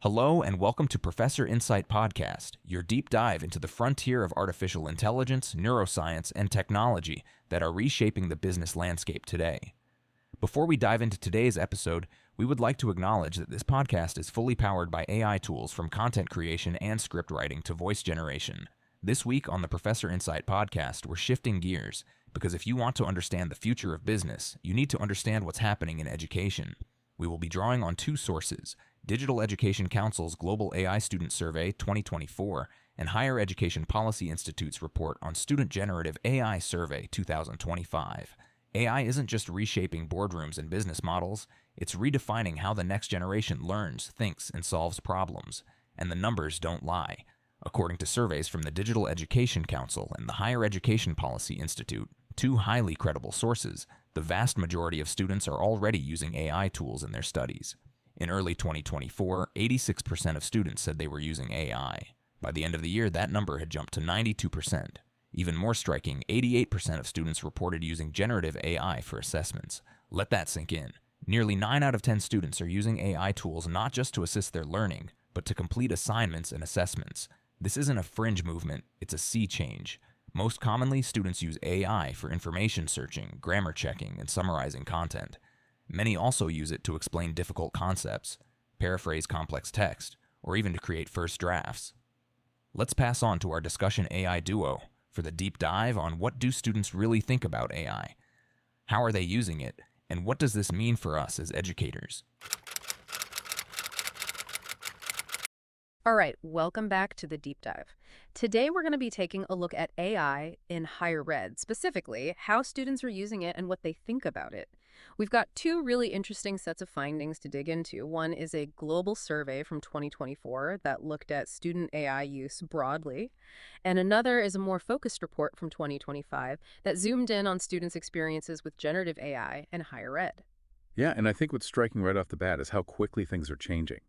Hello and welcome to Professor Insight Podcast, your deep dive into the frontier of artificial intelligence, neuroscience, and technology that are reshaping the business landscape today. Before we dive into today's episode, we would like to acknowledge that this podcast is fully powered by AI tools from content creation and script writing to voice generation. This week on the Professor Insight Podcast, we're shifting gears because if you want to understand the future of business, you need to understand what's happening in education. We will be drawing on two sources: Digital Education Council's Global AI Student Survey 2024 and Higher Education Policy Institute's report on Student Generative AI Survey 2025. AI isn't just reshaping boardrooms and business models, it's redefining how the next generation learns, thinks, and solves problems. And the numbers don't lie. According to surveys from the Digital Education Council and the Higher Education Policy Institute, two highly credible sources, the vast majority of students are already using AI tools in their studies. In early 2024, 86% of students said they were using AI. By the end of the year, that number had jumped to 92%. Even more striking, 88% of students reported using generative AI for assessments. Let that sink in. Nearly 9 out of 10 students are using AI tools not just to assist their learning, but to complete assignments and assessments. This isn't a fringe movement, it's a sea change. Most commonly, students use AI for information searching, grammar checking, and summarizing content. Many also use it to explain difficult concepts, paraphrase complex text, or even to create first drafts. Let's pass on to our discussion AI duo for the deep dive on what do students really think about AI, how are they using it, and what does this mean for us as educators? All right, welcome back to the deep dive. Today we're going to be taking a look at AI in higher ed, specifically how students are using it and what they think about it. We've got two really interesting sets of findings to dig into. One is a global survey from 2024 that looked at student AI use broadly, and another is a more focused report from 2025 that zoomed in on students' experiences with generative AI in higher ed. Yeah, and I think what's striking right off the bat is how quickly things are changing.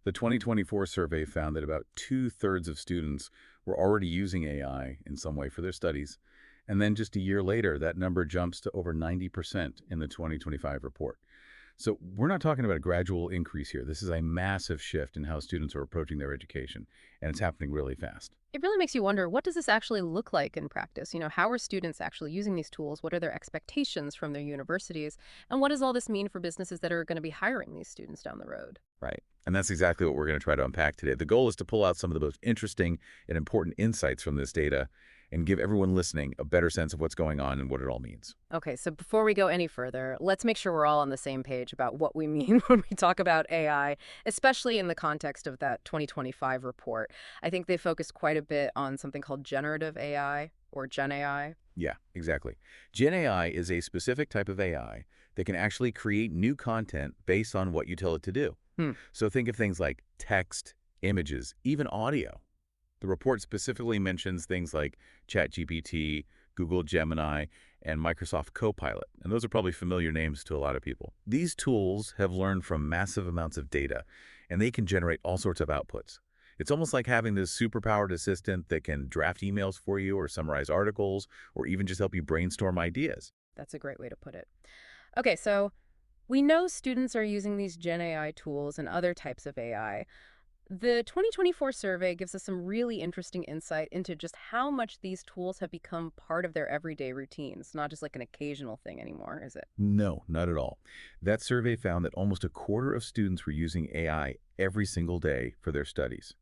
The 2024 survey found that about 2/3 of students were already using AI in some way for their studies, and then just a year later, that number jumps to over 90% in the 2025 report. So we're not talking about a gradual increase here. This is a massive shift in how students are approaching their education, and it's happening really fast. It really makes you wonder, what does this actually look like in practice? How are students actually using these tools? What are their expectations from their universities? And what does all this mean for businesses that are going to be hiring these students down the road? Right. And that's exactly what we're going to try to unpack today. The goal is to pull out some of the most interesting and important insights from this data and give everyone listening a better sense of what's going on and what it all means. Okay, so before we go any further, let's make sure we're all on the same page about what we mean when we talk about AI, especially in the context of that 2025 report. I think they focused quite a bit on something called generative AI or Gen AI. Yeah, exactly. Gen AI is a specific type of AI that can actually create new content based on what you tell it to do. So think of things like text, images, even audio. The report specifically mentions things like ChatGPT, Google Gemini, and Microsoft Copilot, and those are probably familiar names to a lot of people. These tools have learned from massive amounts of data, and they can generate all sorts of outputs. It's almost like having this superpowered assistant that can draft emails for you or summarize articles or even just help you brainstorm ideas. That's a great way to put it. Okay, so we know students are using these Gen AI tools and other types of AI. The 2024 survey gives us some really interesting insight into just how much these tools have become part of their everyday routines, not just like an occasional thing anymore, is it? No, not at all. That survey found that almost a quarter of students were using AI every single day for their studies.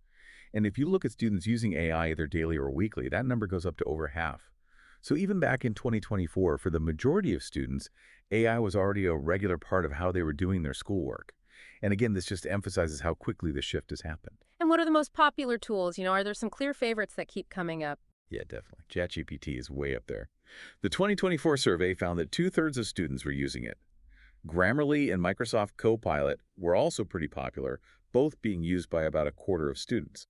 And if you look at students using AI either daily or weekly, that number goes up to over half. So even back in 2024, for the majority of students, AI was already a regular part of how they were doing their schoolwork. And again, this just emphasizes how quickly the shift has happened. And what are the most popular tools? Are there some clear favorites that keep coming up? Yeah, definitely. ChatGPT is way up there. The 2024 survey found that 2/3 of students were using it. Grammarly and Microsoft Copilot were also pretty popular, both being used by about a quarter of students.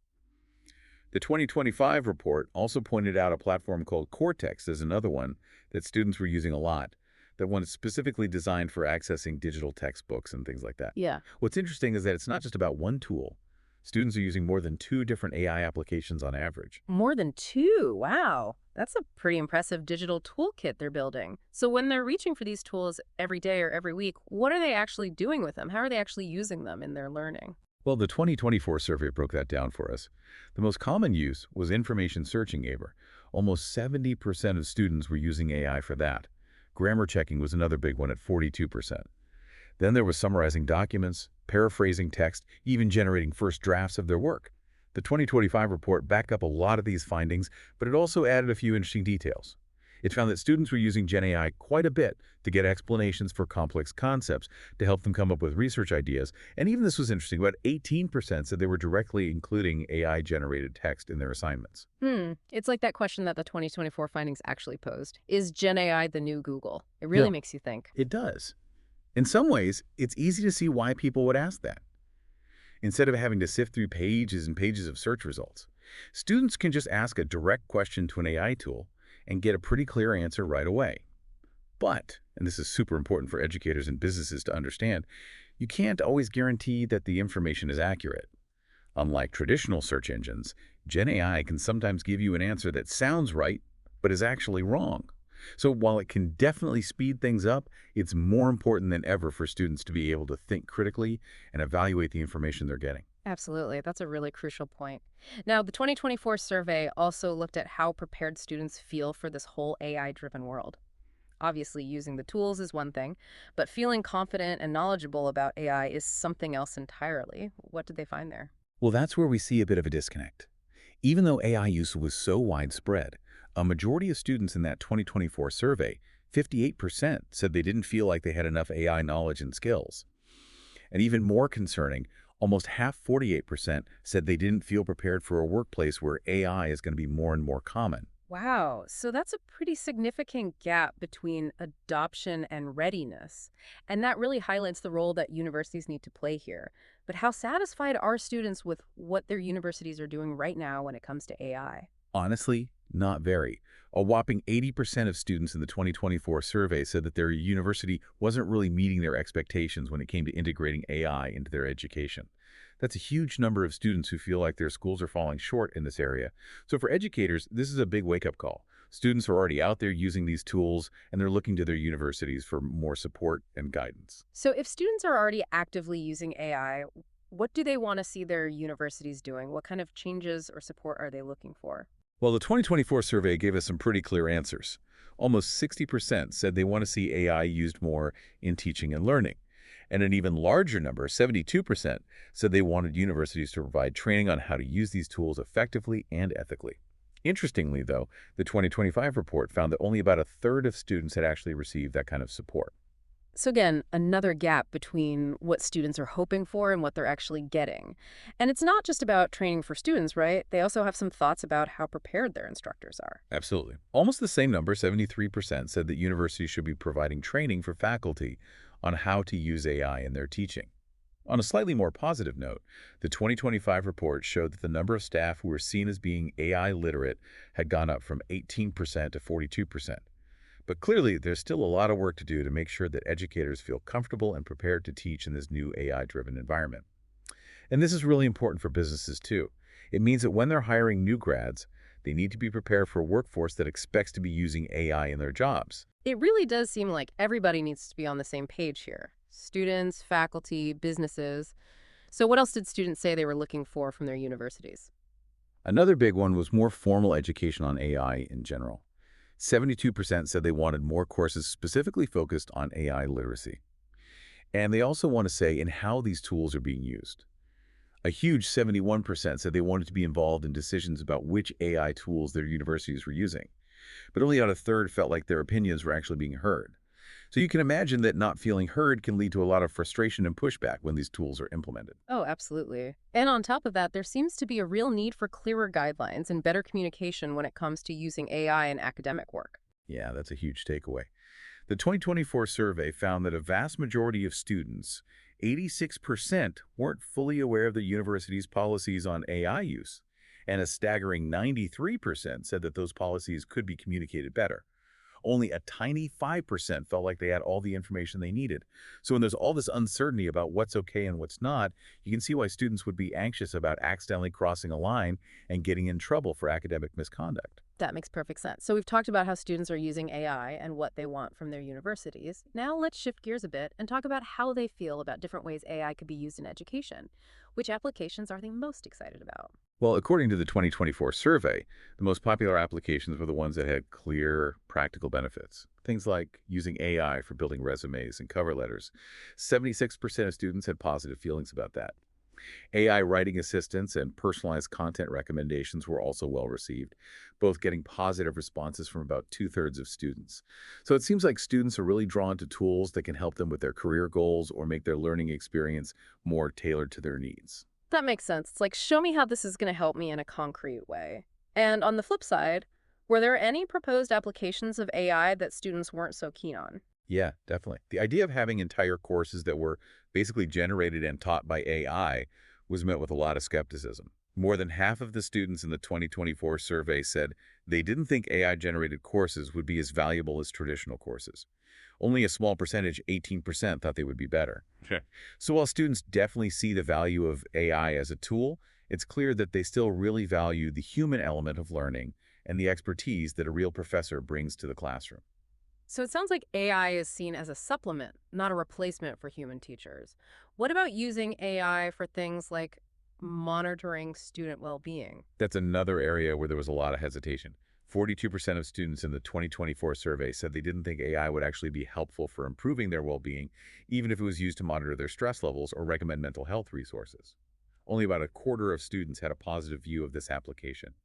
The 2025 report also pointed out a platform called Cortex as another one that students were using a lot. That one is specifically designed for accessing digital textbooks and things like that. Yeah. What's interesting is that it's not just about one tool. Students are using more than 2 different AI applications on average. More than 2? Wow. That's a pretty impressive digital toolkit they're building. So when they're reaching for these tools every day or every week, what are they actually doing with them? How are they actually using them in their learning? Well, the 2024 survey broke that down for us. The most common use was information searching, Aber. Almost 70% of students were using AI for that. Grammar checking was another big one at 42%. Then there was summarizing documents, paraphrasing text, even generating first drafts of their work. The 2025 report backed up a lot of these findings, but it also added a few interesting details. It found that students were using Gen AI quite a bit to get explanations for complex concepts, to help them come up with research ideas, and even this was interesting, about 18% said they were directly including AI-generated text in their assignments. It's like that question that the 2024 findings actually posed. Is Gen AI the new Google? It Yeah, really makes you think. it does. In some ways, it's easy to see why people would ask that. Instead of having to sift through pages and pages of search results, students can just ask a direct question to an AI tool and get a pretty clear answer right away. But, and this is super important for educators and businesses to understand, you can't always guarantee that the information is accurate. Unlike traditional search engines, Gen AI can sometimes give you an answer that sounds right, but is actually wrong. So while it can definitely speed things up, it's more important than ever for students to be able to think critically and evaluate the information they're getting. Absolutely. That's a really crucial point. Now, the 2024 survey also looked at how prepared students feel for this whole AI-driven world. Obviously, using the tools is one thing, but feeling confident and knowledgeable about AI is something else entirely. What did they find there? Well, that's where we see a bit of a disconnect. Even though AI use was so widespread, a majority of students in that 2024 survey, 58%, said they didn't feel like they had enough AI knowledge and skills. And even more concerning, almost half, 48%, said they didn't feel prepared for a workplace where AI is going to be more and more common. Wow, so that's a pretty significant gap between adoption and readiness. And that really highlights the role that universities need to play here. But how satisfied are students with what their universities are doing right now when it comes to AI? Honestly, not very. A whopping 80% of students in the 2024 survey said that their university wasn't really meeting their expectations when it came to integrating AI into their education. That's a huge number of students who feel like their schools are falling short in this area. So for educators, this is a big wake-up call. Students are already out there using these tools, and they're looking to their universities for more support and guidance. So if students are already actively using AI, what do they want to see their universities doing? What kind of changes or support are they looking for? Well, the 2024 survey gave us some pretty clear answers. Almost 60% said they want to see AI used more in teaching and learning. And an even larger number, 72%, said they wanted universities to provide training on how to use these tools effectively and ethically. Interestingly, though, the 2025 report found that only about a third of students had actually received that kind of support. So again, another gap between what students are hoping for and what they're actually getting. And it's not just about training for students, right? They also have some thoughts about how prepared their instructors are. Absolutely. Almost the same number, 73%, said that universities should be providing training for faculty on how to use AI in their teaching. On a slightly more positive note, the 2025 report showed that the number of staff who were seen as being AI literate had gone up from 18% to 42%. But clearly, there's still a lot of work to do to make sure that educators feel comfortable and prepared to teach in this new AI-driven environment. And this is really important for businesses, too. It means that when they're hiring new grads, they need to be prepared for a workforce that expects to be using AI in their jobs. It really does seem like everybody needs to be on the same page here. Students, faculty, businesses. So what else did students say they were looking for from their universities? Another big one was more formal education on AI in general. 72% said they wanted more courses specifically focused on AI literacy. And they also want to say in how these tools are being used. A huge 71% said they wanted to be involved in decisions about which AI tools their universities were using. But only about a third felt like their opinions were actually being heard. So you can imagine that not feeling heard can lead to a lot of frustration and pushback when these tools are implemented. Oh, absolutely. And on top of that, there seems to be a real need for clearer guidelines and better communication when it comes to using AI in academic work. Yeah, that's a huge takeaway. The 2024 survey found that a vast majority of students, 86%, weren't fully aware of the university's policies on AI use, and a staggering 93% said that those policies could be communicated better. Only a tiny 5% felt like they had all the information they needed. So when there's all this uncertainty about what's okay and what's not, you can see why students would be anxious about accidentally crossing a line and getting in trouble for academic misconduct. That makes perfect sense. So we've talked about how students are using AI and what they want from their universities. Now let's shift gears a bit and talk about how they feel about different ways AI could be used in education. Which applications are they most excited about? Well, according to the 2024 survey, the most popular applications were the ones that had clear, practical benefits. Things like using AI for building resumes and cover letters. 76% of students had positive feelings about that. AI writing assistants and personalized content recommendations were also well received, both getting positive responses from about two-thirds of students. So it seems like students are really drawn to tools that can help them with their career goals or make their learning experience more tailored to their needs. That makes sense. It's like, show me how this is going to help me in a concrete way. And on the flip side, were there any proposed applications of AI that students weren't so keen on? Yeah, definitely. The idea of having entire courses that were basically generated and taught by AI was met with a lot of skepticism. More than half of the students in the 2024 survey said they didn't think AI-generated courses would be as valuable as traditional courses. Only a small percentage, 18%, thought they would be better. Sure. So while students definitely see the value of AI as a tool, it's clear that they still really value the human element of learning and the expertise that a real professor brings to the classroom. So it sounds like AI is seen as a supplement, not a replacement for human teachers. What about using AI for things like monitoring student well-being? That's another area where there was a lot of hesitation. 42% of students in the 2024 survey said they didn't think AI would actually be helpful for improving their well-being, even if it was used to monitor their stress levels or recommend mental health resources. Only about a quarter of students had a positive view of this application.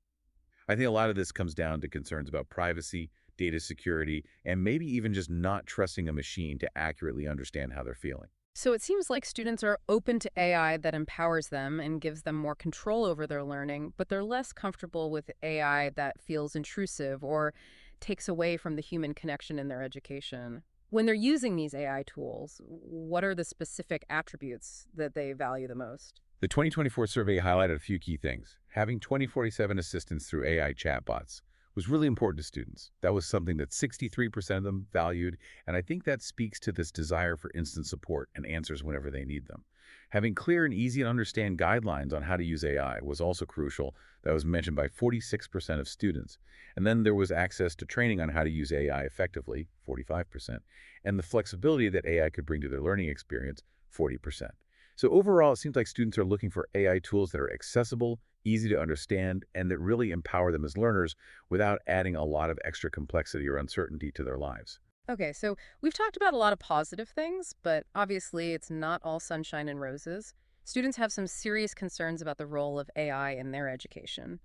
I think a lot of this comes down to concerns about privacy, data security, and maybe even just not trusting a machine to accurately understand how they're feeling. So it seems like students are open to AI that empowers them and gives them more control over their learning, but they're less comfortable with AI that feels intrusive or takes away from the human connection in their education. When they're using these AI tools, what are the specific attributes that they value the most? The 2024 survey highlighted a few key things. Having 2047 assistants through AI chatbots was really important to students. That was something that 63% of them valued, and I think that speaks to this desire for instant support and answers whenever they need them. Having clear and easy to understand guidelines on how to use AI was also crucial. That was mentioned by 46% of students. And then there was access to training on how to use AI effectively, 45%, and the flexibility that AI could bring to their learning experience, 40%. So overall, it seems like students are looking for AI tools that are accessible, easy to understand, and that really empower them as learners without adding a lot of extra complexity or uncertainty to their lives. Okay, so we've talked about a lot of positive things, but obviously it's not all sunshine and roses. Students have some serious concerns about the role of AI in their education.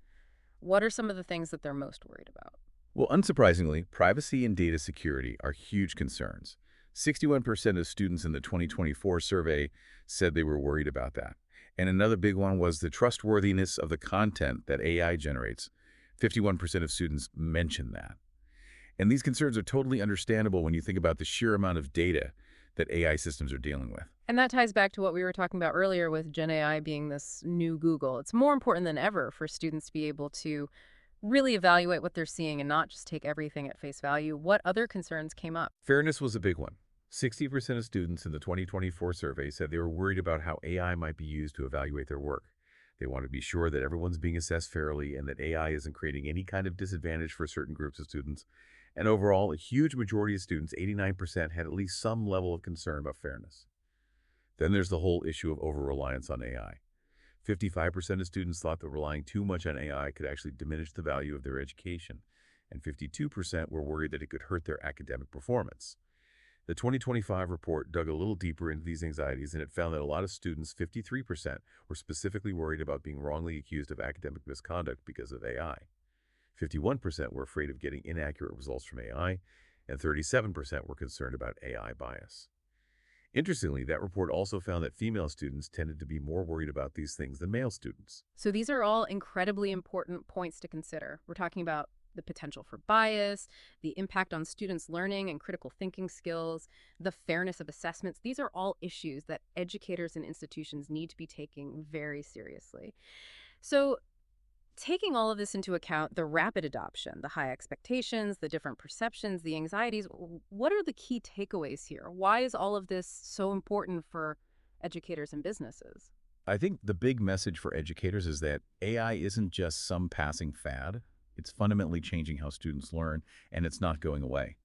What are some of the things that they're most worried about? Well, unsurprisingly, privacy and data security are huge concerns. 61% of students in the 2024 survey said they were worried about that. And another big one was the trustworthiness of the content that AI generates. 51% of students mentioned that. And these concerns are totally understandable when you think about the sheer amount of data that AI systems are dealing with. And that ties back to what we were talking about earlier with Gen AI being this new Google. It's more important than ever for students to be able to really evaluate what they're seeing and not just take everything at face value. What other concerns came up? Fairness was a big one. 60% of students in the 2024 survey said they were worried about how AI might be used to evaluate their work. They want to be sure that everyone's being assessed fairly and that AI isn't creating any kind of disadvantage for certain groups of students. And overall, a huge majority of students, 89%, had at least some level of concern about fairness. Then there's the whole issue of over-reliance on AI. 55% of students thought that relying too much on AI could actually diminish the value of their education, and 52% were worried that it could hurt their academic performance. The 2025 report dug a little deeper into these anxieties, and it found that a lot of students, 53%, were specifically worried about being wrongly accused of academic misconduct because of AI. 51% were afraid of getting inaccurate results from AI, and 37% were concerned about AI bias. Interestingly, that report also found that female students tended to be more worried about these things than male students. So these are all incredibly important points to consider. We're talking about the potential for bias, the impact on students' learning and critical thinking skills, the fairness of assessments. These are all issues that educators and institutions need to be taking very seriously. So taking all of this into account, the rapid adoption, the high expectations, the different perceptions, the anxieties, what are the key takeaways here? Why is all of this so important for educators and businesses? I think the big message for educators is that AI isn't just some passing fad. It's fundamentally changing how students learn, and it's not going away.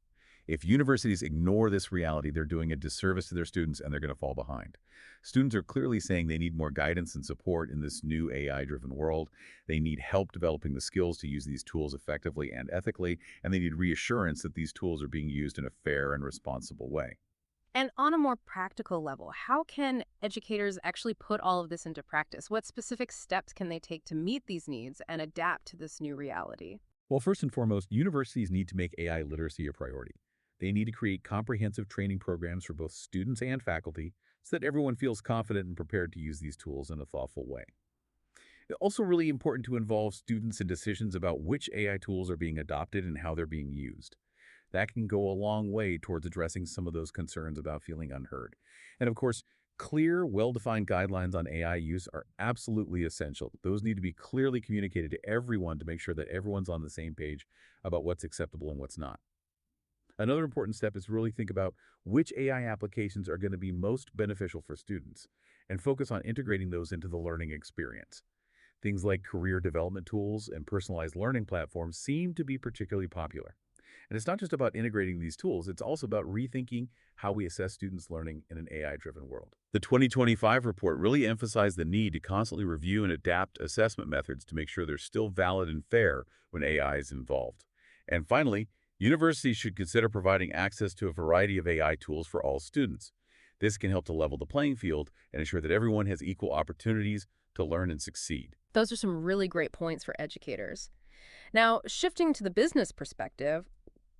If universities ignore this reality, they're doing a disservice to their students and they're going to fall behind. Students are clearly saying they need more guidance and support in this new AI-driven world. They need help developing the skills to use these tools effectively and ethically, and they need reassurance that these tools are being used in a fair and responsible way. And on a more practical level, how can educators actually put all of this into practice? What specific steps can they take to meet these needs and adapt to this new reality? Well, first and foremost, universities need to make AI literacy a priority. They need to create comprehensive training programs for both students and faculty so that everyone feels confident and prepared to use these tools in a thoughtful way. It's also really important to involve students in decisions about which AI tools are being adopted and how they're being used. That can go a long way towards addressing some of those concerns about feeling unheard. And of course, clear, well-defined guidelines on AI use are absolutely essential. Those need to be clearly communicated to everyone to make sure that everyone's on the same page about what's acceptable and what's not. Another important step is really think about which AI applications are going to be most beneficial for students and focus on integrating those into the learning experience. Things like career development tools and personalized learning platforms seem to be particularly popular. And it's not just about integrating these tools, it's also about rethinking how we assess students' learning in an AI-driven world. The 2025 report really emphasized the need to constantly review and adapt assessment methods to make sure they're still valid and fair when AI is involved. And finally, universities should consider providing access to a variety of AI tools for all students. This can help to level the playing field and ensure that everyone has equal opportunities to learn and succeed. Those are some really great points for educators. Now, shifting to the business perspective,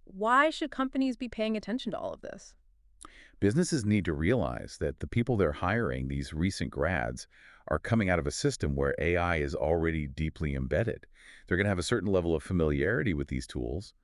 why should companies be paying attention to all of this? Businesses need to realize that the people they're hiring, these recent grads, are coming out of a system where AI is already deeply embedded. They're going to have a certain level of familiarity with these tools,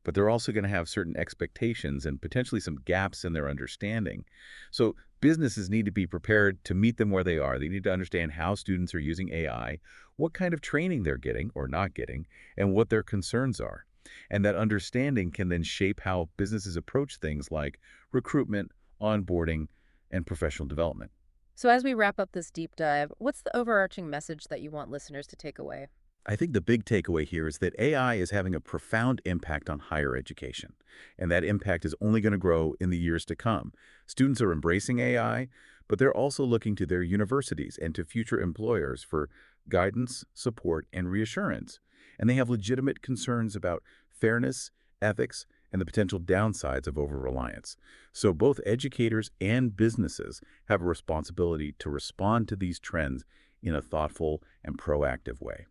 but they're also going to have certain expectations and potentially some gaps in their understanding. So businesses need to be prepared to meet them where they are. They need to understand how students are using AI, what kind of training they're getting or not getting, and what their concerns are. And that understanding can then shape how businesses approach things like recruitment, onboarding, and professional development. So as we wrap up this deep dive, what's the overarching message that you want listeners to take away? I think the big takeaway here is that AI is having a profound impact on higher education, and that impact is only going to grow in the years to come. Students are embracing AI, but they're also looking to their universities and to future employers for guidance, support, and reassurance. And they have legitimate concerns about fairness, ethics, and the potential downsides of over-reliance. So both educators and businesses have a responsibility to respond to these trends in a thoughtful and proactive way.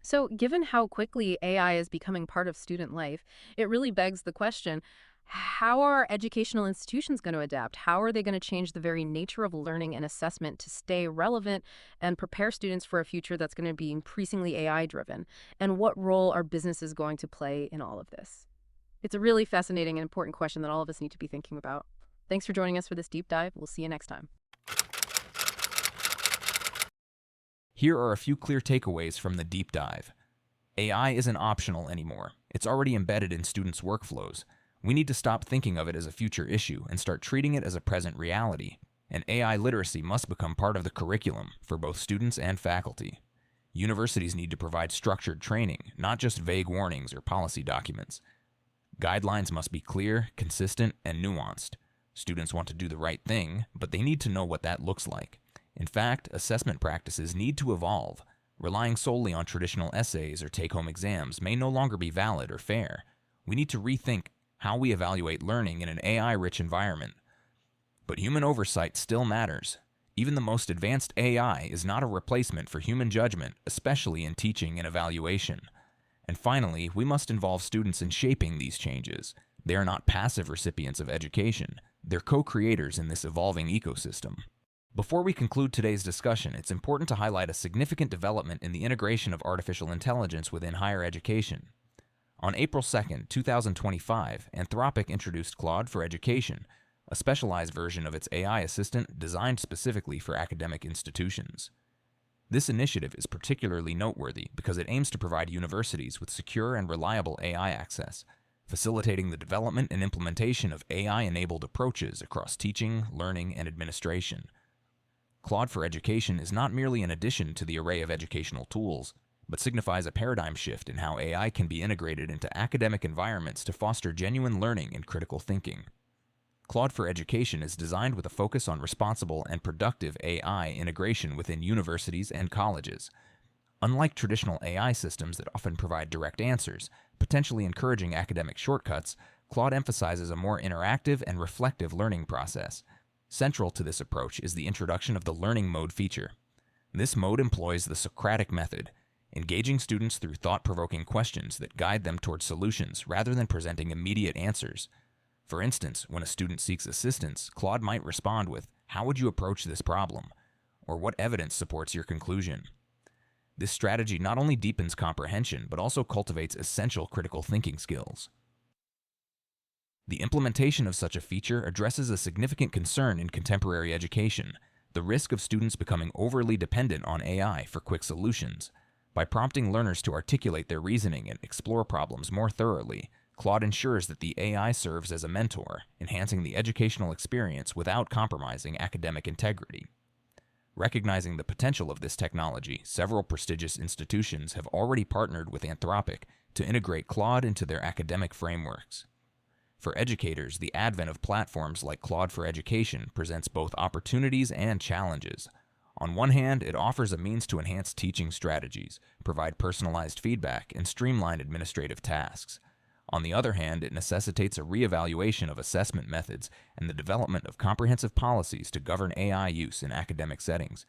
So given how quickly AI is becoming part of student life, it really begs the question, how are educational institutions going to adapt? How are they going to change the very nature of learning and assessment to stay relevant and prepare students for a future that's going to be increasingly AI-driven? And what role are businesses going to play in all of this? It's a really fascinating and important question that all of us need to be thinking about. Thanks for joining us for this deep dive. We'll see you next time. Here are a few clear takeaways from the deep dive. AI isn't optional anymore. It's already embedded in students' workflows. We need to stop thinking of it as a future issue and start treating it as a present reality. And AI literacy must become part of the curriculum for both students and faculty. Universities need to provide structured training, not just vague warnings or policy documents. Guidelines must be clear, consistent, and nuanced. Students want to do the right thing, but they need to know what that looks like. In fact, assessment practices need to evolve. Relying solely on traditional essays or take-home exams may no longer be valid or fair. We need to rethink how we evaluate learning in an AI-rich environment. But human oversight still matters. Even the most advanced AI is not a replacement for human judgment, especially in teaching and evaluation. And finally, we must involve students in shaping these changes. They are not passive recipients of education. They're co-creators in this evolving ecosystem. Before we conclude today's discussion, it's important to highlight a significant development in the integration of artificial intelligence within higher education. On April 2, 2025, Anthropic introduced Claude for Education, a specialized version of its AI assistant designed specifically for academic institutions. This initiative is particularly noteworthy because it aims to provide universities with secure and reliable AI access, facilitating the development and implementation of AI-enabled approaches across teaching, learning, and administration. Claude for Education is not merely an addition to the array of educational tools, but signifies a paradigm shift in how AI can be integrated into academic environments to foster genuine learning and critical thinking. Claude for Education is designed with a focus on responsible and productive AI integration within universities and colleges. Unlike traditional AI systems that often provide direct answers, potentially encouraging academic shortcuts, Claude emphasizes a more interactive and reflective learning process. Central to this approach is the introduction of the Learning Mode feature. This mode employs the Socratic method, engaging students through thought-provoking questions that guide them towards solutions rather than presenting immediate answers. For instance, when a student seeks assistance, Claude might respond with, "How would you approach this problem?" or "What evidence supports your conclusion?" This strategy not only deepens comprehension, but also cultivates essential critical thinking skills. The implementation of such a feature addresses a significant concern in contemporary education, the risk of students becoming overly dependent on AI for quick solutions. By prompting learners to articulate their reasoning and explore problems more thoroughly, Claude ensures that the AI serves as a mentor, enhancing the educational experience without compromising academic integrity. Recognizing the potential of this technology, several prestigious institutions have already partnered with Anthropic to integrate Claude into their academic frameworks. For educators, the advent of platforms like Claude for Education presents both opportunities and challenges. On one hand, it offers a means to enhance teaching strategies, provide personalized feedback, and streamline administrative tasks. On the other hand, it necessitates a reevaluation of assessment methods and the development of comprehensive policies to govern AI use in academic settings.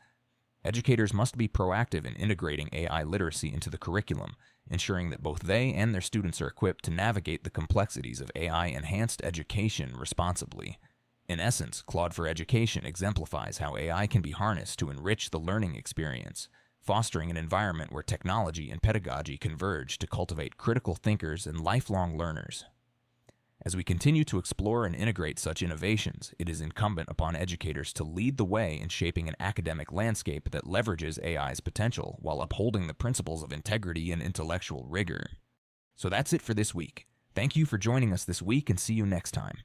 Educators must be proactive in integrating AI literacy into the curriculum, ensuring that both they and their students are equipped to navigate the complexities of AI-enhanced education responsibly. In essence, Claude for Education exemplifies how AI can be harnessed to enrich the learning experience, fostering an environment where technology and pedagogy converge to cultivate critical thinkers and lifelong learners. As we continue to explore and integrate such innovations, it is incumbent upon educators to lead the way in shaping an academic landscape that leverages AI's potential while upholding the principles of integrity and intellectual rigor. So that's it for this week. Thank you for joining us this week, and see you next time.